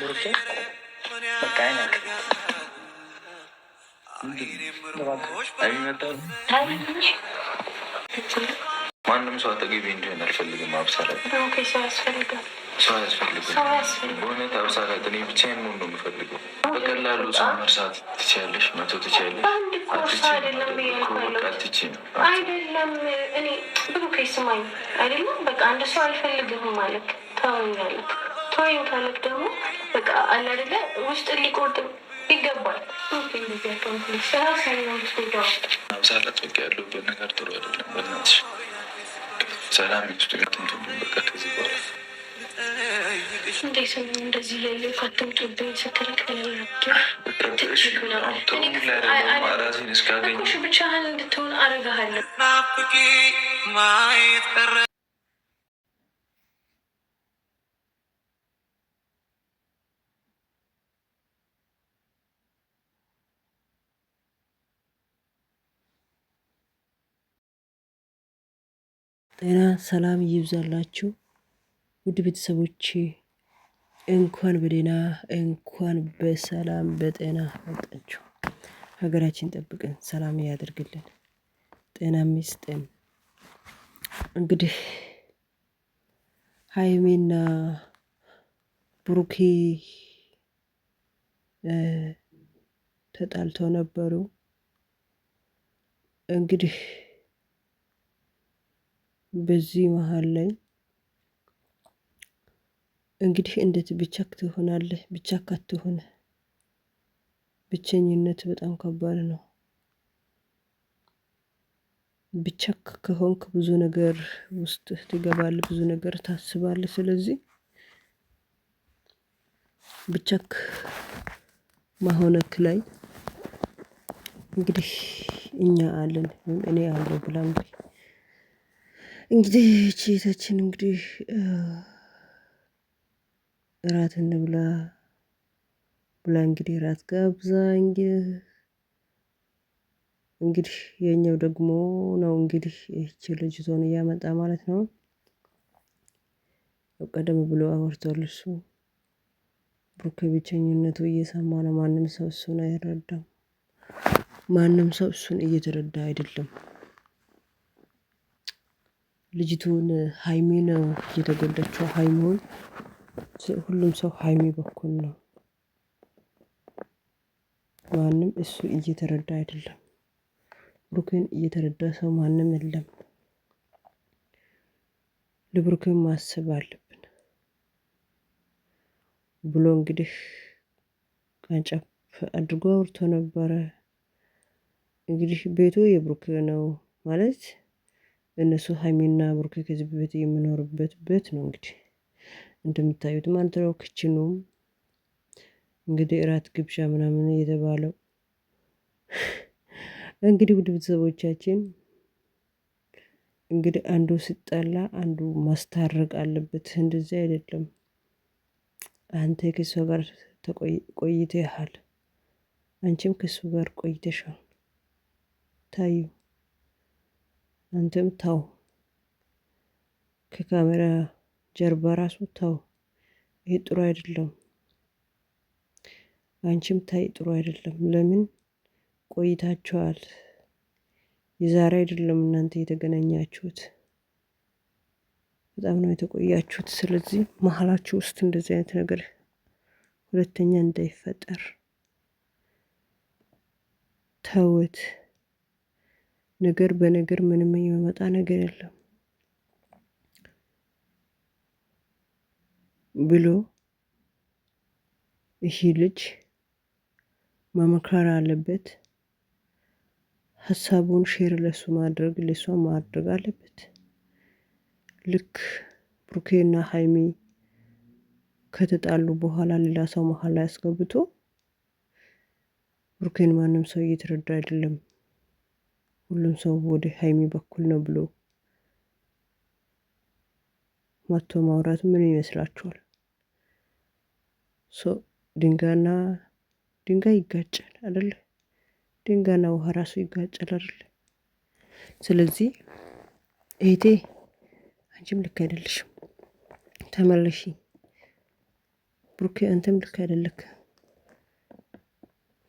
ብሩኬ በቃ አይነት ማንም ሰው አጠገቤ እንዲሆን አልፈልግም። አብሳላት ሰው ያስፈልጋል። በእውነት አብሳላት እኔ ብቻዬን መሆን ነው የምፈልገው። በቀላሉ ሰው መርሳት ትችያለሽ፣ መተው ትችያለሽ። አይደለም እኔ ብሩኬ ስማኝ፣ አይደለም በቃ አንድ ሰው አልፈልግም ማለት ተወኛለህ። ተወኝ ካለት ደግሞ በቃ አለ አይደለ ውስጥ ሊቆርጥ ይገባል። አብሳላት በቃ ያለሁበት ነገር ጥሩ አይደለም። በእናትሽ ሰላም ውስጥ ትምቱ። በቃ ከዚህ በኋላ እንዴት ነው እንደዚህ ያለ ካተምጡብኝ ራሴን እስካገኝ ብቻህን እንድትሆን አረጋሃለሁ። ጤና ሰላም ይብዛላችሁ ውድ ቤተሰቦቼ፣ እንኳን በደህና እንኳን በሰላም በጤና መጣችሁ። ሀገራችን ጠብቀን ሰላም ያደርግልን፣ ጤና ይስጠን። እንግዲህ ሀይሜና ብሩኬ ተጣልተው ነበሩ። እንግዲህ በዚህ መሀል ላይ እንግዲህ እንዴት ብቻክ ትሆናለህ? ብቻክ አትሆን። ብቸኝነት በጣም ከባድ ነው። ብቻክ ከሆንክ ብዙ ነገር ውስጥ ትገባለህ፣ ብዙ ነገር ታስባለህ። ስለዚህ ብቻክ መሆንክ ላይ እንግዲህ እኛ አለን እኔ አለሁ ብላ እንግዲህ ቼታችን እንግዲህ እራት እንብላ ብላ እንግዲህ እራት ጋብዛ እንግዲህ የኛው ደግሞ ነው እንግዲህ እቺ ልጅቶን እያመጣ ማለት ነው። ቀደም ብሎ አወርቷል እሱ ብሩክ ብቸኝነቱ እየሰማ ነው። ማንም ሰው እሱን አይረዳም። ማንም ሰው እሱን እየተረዳ አይደለም። ልጅቱን ሀይሚ ነው እየተጎዳችው። ሀይሚውን ሁሉም ሰው ሀይሚ በኩል ነው። ማንም እሱ እየተረዳ አይደለም። ብሩክን እየተረዳ ሰው ማንም የለም። ለብሩክን ማሰብ አለብን ብሎ እንግዲህ ቀንጨፍ አድርጎ አውርቶ ነበረ። እንግዲህ ቤቱ የብሩክ ነው ማለት እነሱ ሀይሚና ብሩክ ከዚህ በፊት የሚኖርበት ቤት ነው። እንግዲህ እንደምታዩት ማለት ነው። ክችኑም እንግዲህ እራት ግብዣ ምናምን የተባለው እንግዲህ ውድ ቤተሰቦቻችን እንግዲህ አንዱ ሲጣላ አንዱ ማስታረቅ አለበት። እንደዚህ አይደለም። አንተ ከሷ ጋር ቆይተሃል፣ አንቺም ከሱ ጋር ቆይተሻል። ታዩ አንተም ታው ከካሜራ ጀርባ ራሱ ታው። ይሄ ጥሩ አይደለም። አንቺም ታይ ጥሩ አይደለም። ለምን ቆይታችኋል? የዛሬ አይደለም እናንተ የተገናኛችሁት፣ በጣም ነው የተቆያችሁት። ስለዚህ መሀላችሁ ውስጥ እንደዚህ አይነት ነገር ሁለተኛ እንዳይፈጠር ተውት። ነገር በነገር ምንም የሚመጣ ነገር የለም ብሎ ይሄ ልጅ መመከር አለበት። ሀሳቡን ሼር ለሱ ማድረግ ለሷ ማድረግ አለበት። ልክ ብሩኬና ሀይሚ ከተጣሉ በኋላ ሌላ ሰው መሀል ላይ አስገብቶ ብሩኬን ማንም ሰው እየተረዳ አይደለም፣ ሁሉም ሰው ወደ ሀይሚ በኩል ነው ብሎ መጥቶ ማውራት ምን ይመስላችኋል? ድንጋይና ድንጋይ ይጋጫል አይደል? ድንጋይና ውሃ ራሱ ይጋጫል አይደል? ስለዚህ እህቴ አንቺም ልክ አይደለሽም፣ ተመለሺ። ብሩኬ አንተም ልክ አይደለክ።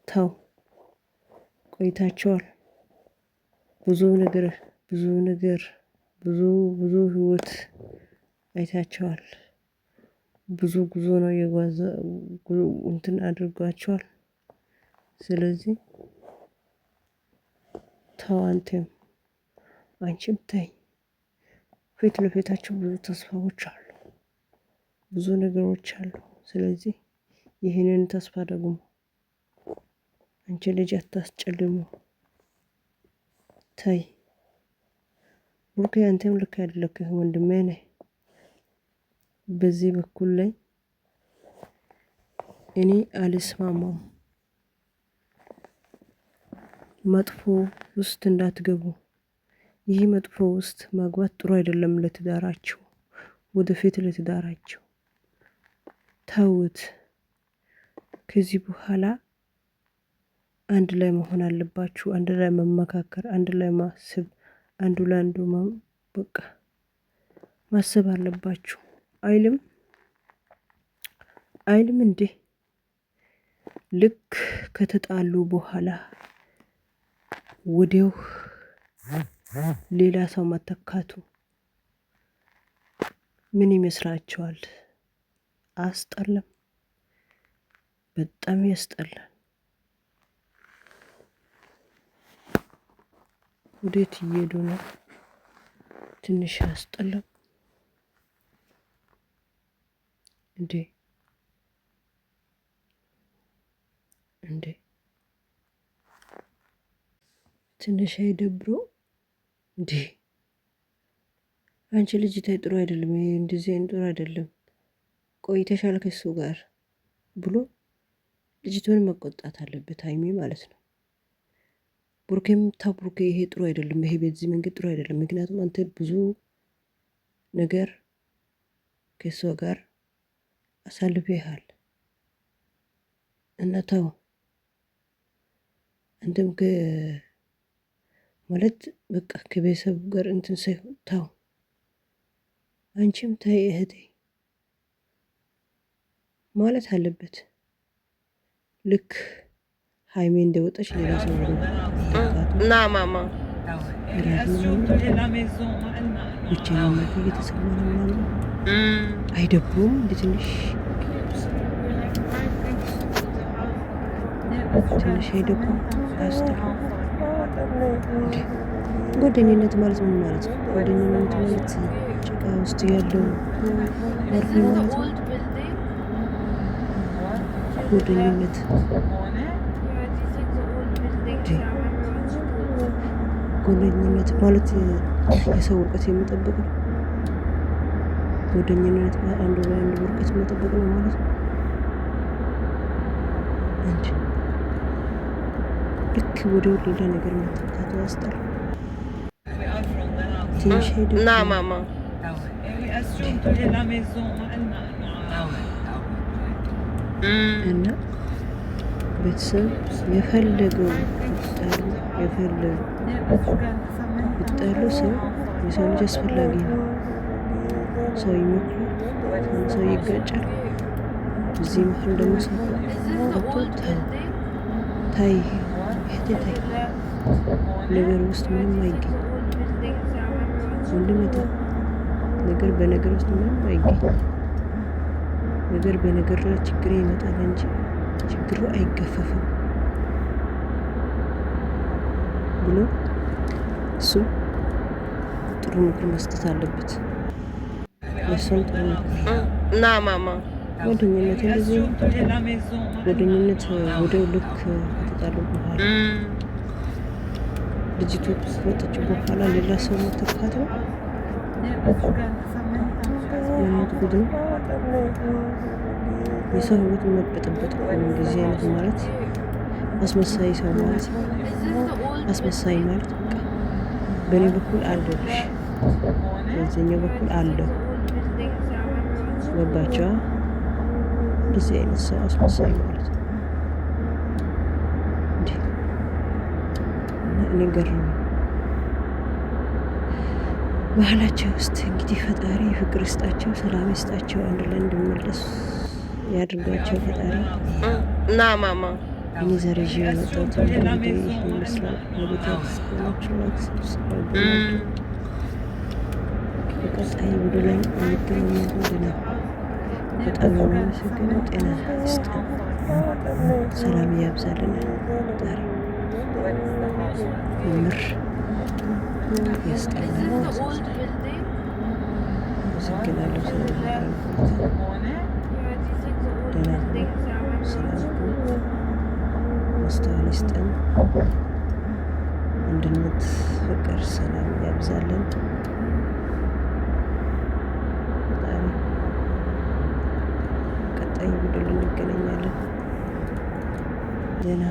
ተው ቆይታቸዋል። ብዙ ህይወት አይታቸዋል። ብዙ ጉዞ ነው የጓዘ እንትን አድርጓቸዋል። ስለዚህ ተው አንቺም ተይ። ፊት ለፊታቸው ብዙ ተስፋዎች አሉ፣ ብዙ ነገሮች አሉ። ስለዚህ ይህንን ተስፋ ደግሞ አንቺ ልጅ አታስጨልሙ። ተይ ብሩኬ አንተም ልክ አይደለክም ወንድሜ ነህ። በዚህ በኩል ላይ እኔ አልስማማም። መጥፎ ውስጥ እንዳትገቡ። ይህ መጥፎ ውስጥ መግባት ጥሩ አይደለም ለትዳራችሁ፣ ወደፊት ለትዳራችሁ። ተውት። ከዚህ በኋላ አንድ ላይ መሆን አለባችሁ። አንድ ላይ መመካከር፣ አንድ ላይ ማሰብ፣ አንዱ ለአንዱ በቃ ማሰብ አለባችሁ። አይልም እንዴ? ልክ ከተጣሉ በኋላ ወዲያው ሌላ ሰው መተካቱ ምን ይመስላችኋል? አስጠላም። በጣም ያስጠላል። ወዴት እየሄዱ ነው? ትንሽ ያስጠላም እንዴ! ትንሽ አይደብሮ እንዴ? አንቺ ልጅ ታይ ጥሩ አይደለም፣ ይሄ እንደዚህ አይነት ጥሩ አይደለም። ቆይተሻል ከሱ ጋር ብሎ ልጅቱን መቆጣት አለበት ሀይሚ ማለት ነው። ብሩኬም ብሩኬ ይሄ ጥሩ አይደለም፣ ይሄ በዚህ መንገድ ጥሩ አይደለም። ምክንያቱም አንተ ብዙ ነገር ከሷ ጋር አሳልፈሃል እና ተው። አንተም ማለት በቃ ከቤተሰብ ጋር እንትን ሳይሆን ተው። አንቺም ተይ እህቴ ማለት አለበት። ልክ ሀይሜ እንደወጣች ሌላ ሰው እና ማማ ብቻዬን እየተሰማ ነው ምናምን አይደብሩም? እንደ ትንሽ አይደብሩም? አያስጠላም? ጓደኝነት ማለት ምን ማለት ነው? ጓደኝነት ማለት ጭቃ ውስጥ ያለው መርፌ ማለት ነው። ጓደኝነት ማለት የሰው እውቀት የሚጠብቅ ነው። ጓደኝነት አንዱ በአንዱ እውቀት መጠበቅ ነው ማለት ነው። ልክ ወደ ሌላ ነገር መተካቱ ያስጠላል። ትንሽ እና ማማ እና ቤተሰብ የፈለገው ይጣሉ ሰው የሰው ልጅ አስፈላጊ ነው። ሰው ይመክራል፣ ሰው ይጋጫል። እዚህ መሀል ደግሞ ሰው ገብቶ ታይ እህቴ ታይ፣ ነገር ውስጥ ምንም አይገኝ ወንድም ነገር በነገር ውስጥ ምንም አይገኝ። ነገር በነገር ላይ ችግር ይመጣል እንጂ ችግሩ አይገፈፍም ብሎ እሱ ጥሩ ምክር መስጠት አለበት። ለእሷም ጥሩ እና ማማ ጓደኝነት እንደዚህ ጓደኝነት ወደው ልክ ከተጣሉ በኋላ ልጅቱ ከወጣች በኋላ ሌላ ሰው መተካት ነው። የሞት ጉድ ነው። የሰው ህይወት መበጠበጥ ነው። እንደዚህ አይነት ማለት አስመሳይ ሰው ማለት ነው። አስመሳይ ማለት በቃ በእኔ በኩል አለብሽ፣ በዚህኛው በኩል አለው። ገባቸዋ? እንደዚህ አይነት ሰው አስመሳይ ማለት ነው። እኔ ገረመኝ። ባህላቸው ውስጥ እንግዲህ ፈጣሪ ፍቅር ይስጣቸው፣ ሰላም ይስጣቸው፣ አንድ ላይ እንድመለስ ያድርጓቸው ፈጣሪ። ና ማማ እኔ ዛሬ ይዤ የመጣሁት እንግዲህ ይህ ይመስላል። ለቤት ያስሆናችሁ ላይክ፣ ሰብስክራይብ በማድረግ በቀጣይ ቪዲዮ ላይ እንገናኛለን። በጣም የማመሰግነው። ጤና ይስጠን፣ ሰላም ያብዛልን። ዛሬ ምር ያስጠላል። አመሰግናለሁ ስለነበረን ደህና ሰላም ማስተዋል ይስጠን። አንድነት፣ ፍቅር፣ ሰላም ያብዛልን። ቀጣይ ቪዲዮ ላይ እንገናኛለን። ደህና